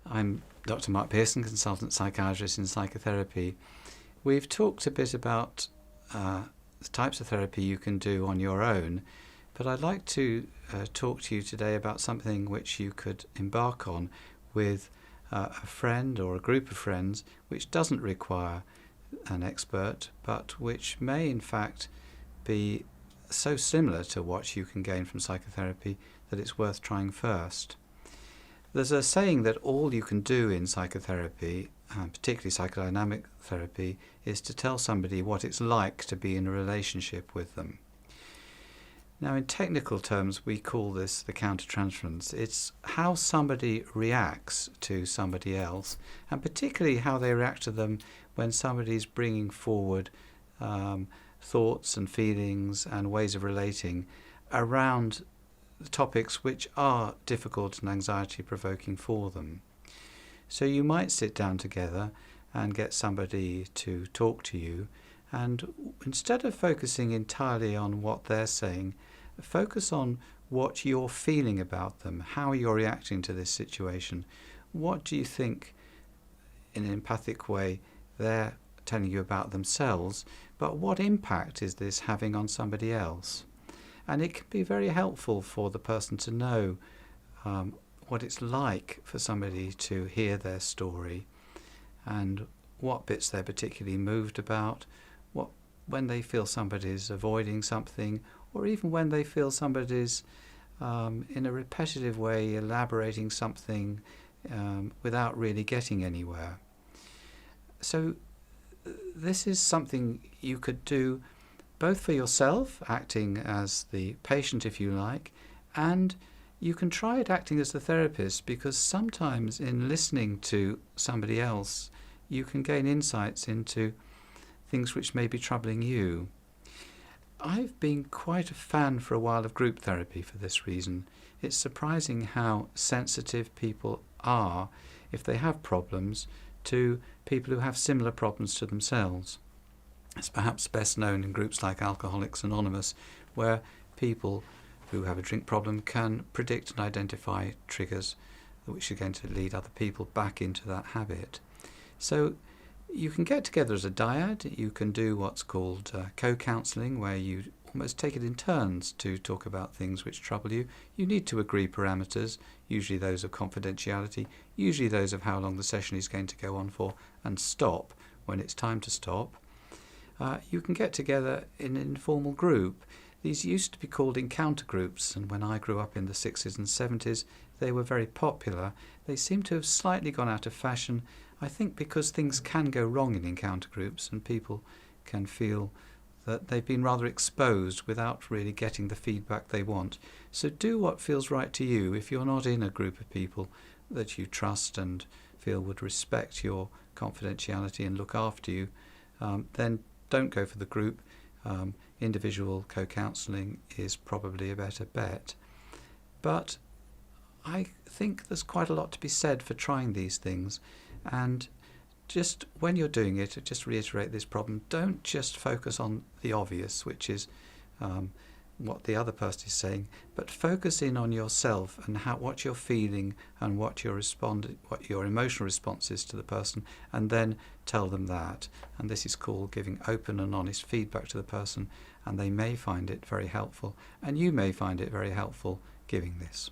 I'm Dr. Mark Pearson, consultant psychiatrist in psychotherapy. We've talked a bit about the types of therapy you can do on your own, but I'd like to talk to you today about something which you could embark on with a friend or a group of friends, which doesn't require an expert, but which may in fact be so similar to what you can gain from psychotherapy that it's worth trying first. There's a saying that all you can do in psychotherapy, particularly psychodynamic therapy, is to tell somebody what it's like to be in a relationship with them. Now, in technical terms, we call this the countertransference. It's how somebody reacts to somebody else, and particularly how they react to them when somebody's bringing forward thoughts and feelings and ways of relating around topics which are difficult and anxiety-provoking for them. So you might sit down together and get somebody to talk to you, and instead of focusing entirely on what they're saying, focus on what you're feeling about them, how you're reacting to this situation. What do you think, in an empathic way, they're telling you about themselves, but what impact is this having on somebody else? And it can be very helpful for the person to know what it's like for somebody to hear their story and what bits they're particularly moved about, when they feel somebody's avoiding something, or even when they feel somebody's in a repetitive way elaborating something without really getting anywhere. So this is something you could do both for yourself, acting as the patient if you like, and you can try it acting as the therapist, because sometimes in listening to somebody else you can gain insights into things which may be troubling you. I've been quite a fan for a while of group therapy for this reason. It's surprising how sensitive people are, if they have problems, to people who have similar problems to themselves. It's perhaps best known in groups like Alcoholics Anonymous, where people who have a drink problem can predict and identify triggers which are going to lead other people back into that habit. So you can get together as a dyad. You can do what's called co-counselling, where you almost take it in turns to talk about things which trouble you. You need to agree parameters, usually those of confidentiality, usually those of how long the session is going to go on for, and stop when it's time to stop. You can get together in an informal group. These used to be called encounter groups, and when I grew up in the 60s and 70s, they were very popular. They seem to have slightly gone out of fashion, I think because things can go wrong in encounter groups, and people can feel that they've been rather exposed without really getting the feedback they want. So do what feels right to you. If you're not in a group of people that you trust and feel would respect your confidentiality and look after you, then don't go for the group. Individual co-counselling is probably a better bet. But I think there's quite a lot to be said for trying these things. And just when you're doing it, just reiterate this problem, don't just focus on the obvious, which is what the other person is saying, but focus in on yourself and what you're feeling and what your emotional response is to the person, and then tell them that. And this is called giving open and honest feedback to the person, and they may find it very helpful, and you may find it very helpful giving this.